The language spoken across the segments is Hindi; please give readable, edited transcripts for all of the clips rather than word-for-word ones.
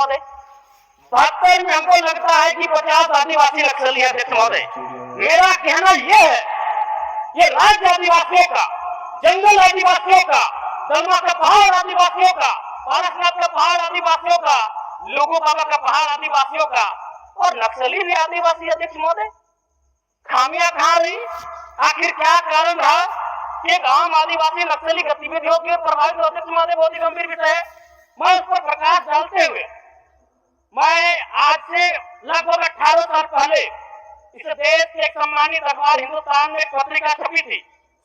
महोदय। 72 में हमको लगता है कि 50 आदिवासी नक्सली है अध्यक्ष महोदय। मेरा कहना यह है, ये राज्य आदिवासियों का, जंगल आदिवासियों का, दलमा का पहाड़ आदिवासियों का, पारसनाथ का पहाड़ आदिवासियों का, लोगो बाबा का पहाड़ आदिवासियों का, और नक्सली भी आदिवासी अध्यक्ष महोदय। खामियां कहां रही? आखिर क्या कारण रहा कि एक आम आदिवासी नक्सली गतिविधियों की प्रभावित अध्यक्ष महोदय? बहुत ही गंभीर विषय है। मैं उस पर प्रकाश डालते हुए, मैं आज से लगभग 18 साल पहले इस देश के एक सम्मानित अखबार हिंदुस्तान में एक पत्रिका छपी थी,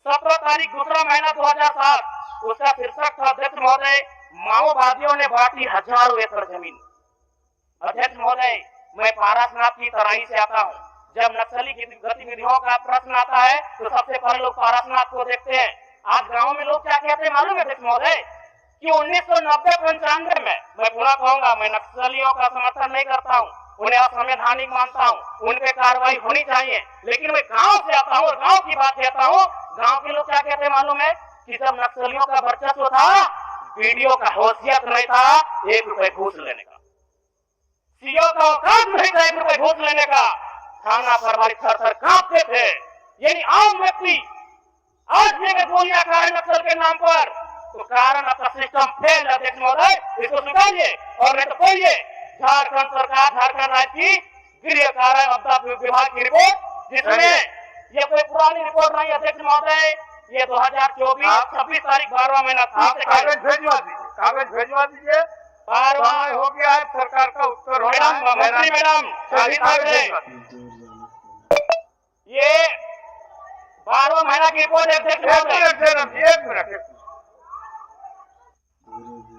17 तारीख दूसरा महीना 2007। उसका शीर्षक था अध्यक्ष महोदय, माओवादियों ने बांटी हजारों एकड़ जमीन। अध्यक्ष महोदय, मैं पारसनाथ की तराई से आता हूँ। जब नक्सली गतिविधियों का प्रश्न आता है तो सबसे पहले लोग पारसनाथ को देखते हैं। आज गांव में लोग क्या कहते हैं मालूम है अध्यक्ष महोदय? कि 1990-95 में, मैं पूरा कहूंगा, मैं नक्सलियों का समर्थन नहीं करता हूँ, उन्हें असंवैधानिक मानता हूँ, उन पे कार्रवाई होनी चाहिए, लेकिन मैं गांव से आता हूँ और गांव की बात कहता हूँ। गांव के लोग क्या कहते हैं मालूम है? कि जब नक्सलियों का वर्चस्व था, वीडियो का हैसियत नहीं था 1 रुपए घूस लेने का, सीओ का औकात नहीं था 1 रुपए घूस लेने का, थाना प्रभारी थर-थर कांपते थे। यानी आम व्यक्ति आज जगह गोलियां खा रहे नक्सल के नाम पर, तो कारण आपका सिस्टम फेल है अध्यक्ष महोदय, इसको स्वीकारिए और नहीं तो कहिए। झारखंड सरकार, झारखंड राज्य की गृह कार्य आपदा विभाग की रिपोर्ट, जिसमें ये कोई पुरानी रिपोर्ट नहीं अध्यक्ष महोदय, ये 2024 26 तारीख 12वां महीना था। कागज भेजवा दीजिए 12वां हो गया है, सरकार का उत्तर हो गया है। मंत्री मैडम, ये 12वां महीना की रिपोर्ट है अध्यक्ष महोदय। एक मिनट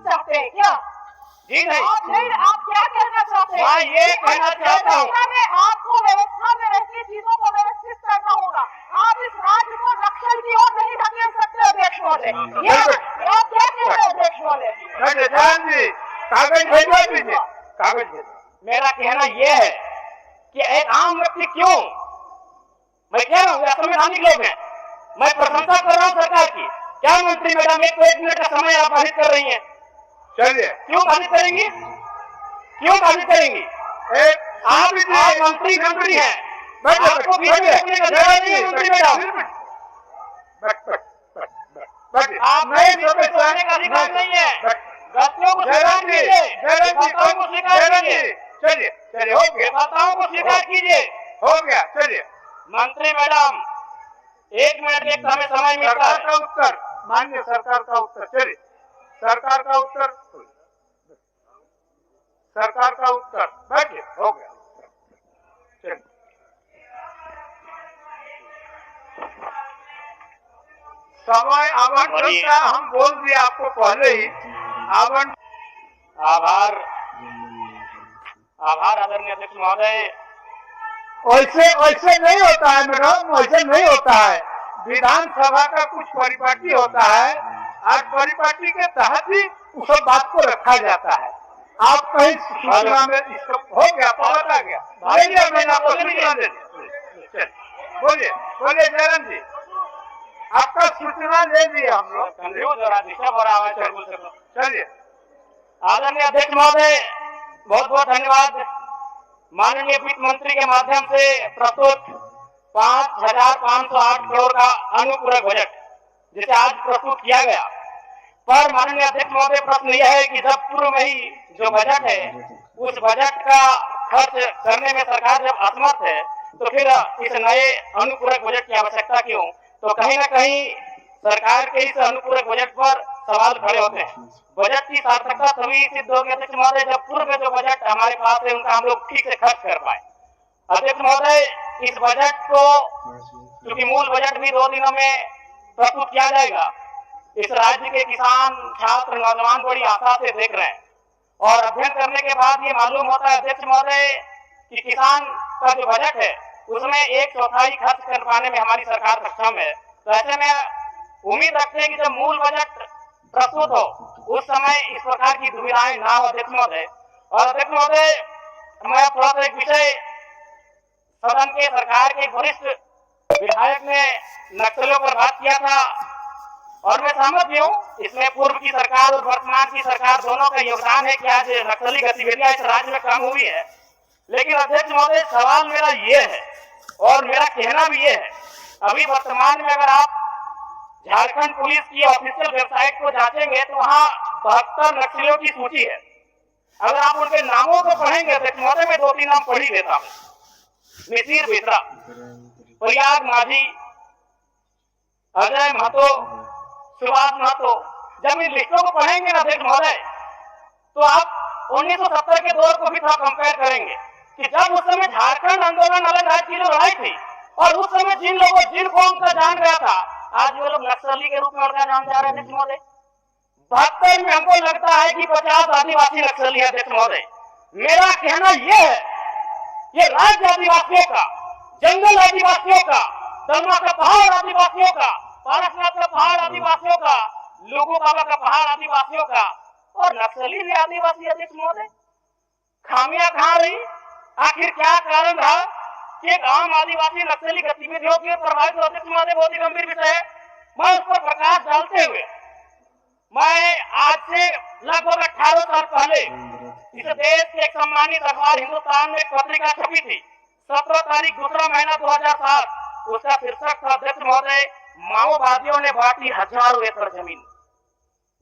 चाहते हैं क्या? जी नहीं, आप क्या कहना चाहते हैं? मैं ये कहना चाहता हूँ, आपको व्यवस्था में रहती चीजों को व्यवस्थित करना होगा। आप इस राज्य को नक्सल की ओर नहीं धकेल सकते अध्यक्ष महोदय। आप क्या कह रहे हैं अध्यक्ष महोदय? कागज भेजवा दीजिए, कागज भेजवा। मेरा कहना यह है कि एक आम व्यक्ति क्यों, मैं कह रहा हूँ असंवैधानिक लोग हैं, मैं प्रशंसा कर रहा हूँ सरकार की। क्या मंत्री मैडम 1 मिनट का समय आप बाधित कर रही हैं? चलिए, क्यों बाधित करेंगी? क्यों बाधित करेंगी? आप मंत्री हैं, आपको बीच में रखने का अधिकार नहीं है मंत्री मैडम। आप सोचने का अधिकार नहीं है। गलतियों को स्वीकार कीजिए, विफलताओं को स्वीकार कीजिए। चलिए हो गया, विफलताओं को स्वीकार कीजिए। हो गया, चलिए। मंत्री मैडम 1 मिनट के हमें समय मिलता सरकार है। का उत्तर, माननीय सरकार का उत्तर। चलिए, सरकार का उत्तर, सरकार का उत्तर। बैठिए, हो गया। चलिए, समय आवंटन का हम बोल दिए आपको पहले ही। आभार आदरणीय अध्यक्ष महोदय। वैसे नहीं होता है मैडम, वैसे नहीं होता है। विधानसभा का कुछ परिपाटी होता है, आज परिपाटी के तहत ही उस सब बात को रखा जाता है। आप कहीं सूचना में इसको हो गया, पता आ गया, मैंने आपको सूचना दे दी। बोलिए बोलिए जयराम जी, आपका सूचना ले दिया हम लोग। चलिए, आदरणीय अध्यक्ष महोदय, बहुत बहुत धन्यवाद। माननीय वित्त मंत्री के माध्यम से प्रस्तुत 5,508 करोड़ का अनुपूरक बजट जिसे आज प्रस्तुत किया गया, पर माननीय अध्यक्ष महोदय प्रश्न यह है कि जब पूर्व में ही जो बजट है उस बजट का खर्च करने में सरकार जब असमर्थ है, तो फिर इस नए अनुपूरक बजट की आवश्यकता क्यों? तो कहीं न कहीं सरकार के इस अनुपूरक बजट पर सवाल खड़े होते हैं। बजट की सार्थकता तभी सिद्ध होगी अध्यक्ष महोदय जब पूर्व में जो बजट हमारे पास है उनका हम लोग ठीक से खर्च कर पाए। अध्यक्ष महोदय, इस बजट को क्योंकि मूल बजट भी 2 दिनों में प्रस्तुत किया जाएगा, इस राज्य के किसान, छात्र, नौजवान बड़ी आशा से देख रहे हैं और अध्ययन करने के बाद ये मालूम होता है अध्यक्ष महोदय कि किसान का जो बजट है उसमें 1/4 खर्च कर पाने में हमारी सरकार सक्षम है। तो ऐसे में उम्मीद रखते हैं कि जब मूल बजट प्रस्तुत हो उस समय इस प्रकार की दुविधाएं ना हो अध्यक्ष महोदय। और अध्यक्ष महोदय, मैं थोड़ा सा एक विषय, सदन के सरकार के वरिष्ठ विधायक ने नक्सलियों पर बात किया था और मैं सहमत भी हूँ, इसमें पूर्व की सरकार और वर्तमान की सरकार दोनों का योगदान है कि आज नक्सली गतिविधियां इस राज्य में कम हुई है। लेकिन अध्यक्ष महोदय, सवाल मेरा ये है और मेरा कहना भी ये है, अभी वर्तमान में अगर आप झारखंड पुलिस की ऑफिशियल वेबसाइट को जांचेंगे तो वहां 72 नक्सलियों की सूची है। अगर आप उनके नामों को पढ़ेंगे अध्यक्ष महोदय, मैं 2-3 नाम पढ़ ही देता हूँ। मिसिर बेतरा, प्रयाग माझी, अजय महतो, सुभाष महतो। जब इन लिस्टों को पढ़ेंगे ना अध्यक्ष महोदय, तो आप 1970 के दौर को भी थोड़ा कंपेयर करेंगे कि जब उस समय झारखंड आंदोलन अलग राज्य की जो लड़ाई थी और उस समय जिन लोगों जिन को उनका जान गया था, आज वो लोग नक्सली के रूप में उनका जान जा रहे हैं। अध्यक्ष महोदय, 72 में हमको लगता है कि 50 आदिवासी नक्सली है। अध्यक्ष महोदय, मेरा कहना यह है, ये राज्य आदिवासियों का, जंगल आदिवासियों का, दलमा का पहाड़ आदिवासियों का, पारसनाथ का पहाड़ आदिवासियों का, लुगू बाबा का पहाड़ आदिवासियों का और नक्सली भी आदिवासी। अध्यक्ष महोदय, खामियां कहां रही? आखिर क्या कारण रहा कि एक आम आदिवासी नक्सली गतिविधियों के प्रभावित? अध्यक्ष महोदय, बहुत ही गंभीर विषय है। मैं उस पर प्रकाश डालते हुए, मैं आज से लगभग 18 साल पहले इस देश के एक सम्मानित अखबार हिंदुस्तान में एक पत्रिका छपी थी, 17 तारीख 2 महीना 2007। उसका शीर्षक था, अध्यक्ष महोदय, माओवादियों ने बांटी हजारों एकड़ जमीन।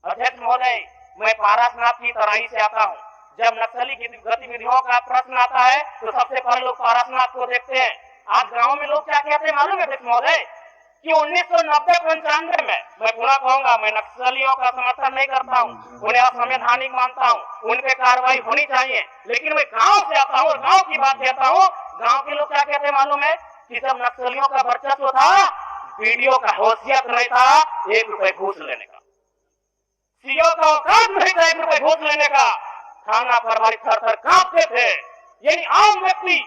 अध्यक्ष महोदय, मैं पारसनाथ की तराई से आता हूँ। जब नक्सली गतिविधियों का प्रश्न आता है तो सबसे पहले लोग पारसनाथ को देखते हैं। आज गांव में लोग क्या कहते हैं मालूम है अध्यक्ष महोदय, कि 1990-95 में, मैं पूरा कहूंगा, मैं नक्सलियों का समर्थन नहीं करता हूँ, उन्हें असंवैधानिक मानता हूँ, उन पे कार्रवाई होनी चाहिए। लेकिन मैं गांव से आता हूँ और गांव की बात कहता हूँ। गांव के लोग क्या कहते हैं मालूम है, कि जब नक्सलियों का वर्चस्व था, वीडियो का हैसियत नहीं था 1 रुपए घूस लेने का, सीओ का औकात नहीं था 1 रुपए घूस लेने का, थाना प्रभारी थर-थर कांपते थे। यानी आम व्यक्ति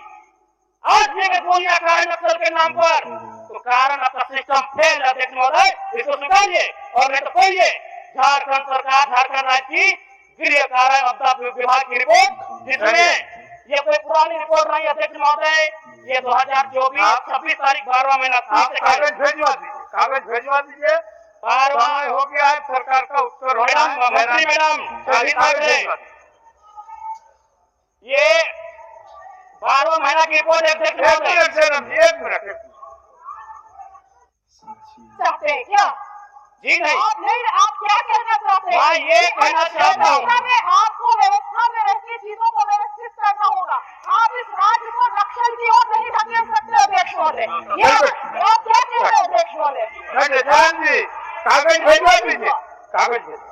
आज जगह गोलियां खा रहे नक्सल के नाम पर, तो कारण आपका सिस्टम फेल है। अध्यक्ष महोदय, इसको स्वीकारिए और नहीं तो कहिए झारखंड सरकार, झारखंड राज्य की गृह कार्य आपदा विभाग की रिपोर्ट, जिसमें ये कोई पुरानी रिपोर्ट नहीं। अध्यक्ष महोदय, ये 2024 26 तारीख 12वां महीना कागज भिजवा दीजिए, कागज भिजवा दीजिए। 12वां हो गया है, सरकार का उत्तर हो गया है। मंत्री मैडम, ये 12वां महीना की रिपोर्ट है। अध्यक्ष महोदय, एक मिनट चाहते हैं क्या? जी नहीं, आप क्या कहना चाहते हैं? मैं ये कहना चाहता हूँ, आपको व्यवस्था में रहती चीजों को व्यवस्थित करना होगा। आप इस राज्य को नक्सल की ओर नहीं धकेल सकते अध्यक्ष महोदय। आप क्या कहते हैं अध्यक्ष महोदय? जी, कागज भिजवा दीजिए, कागज भिजवा।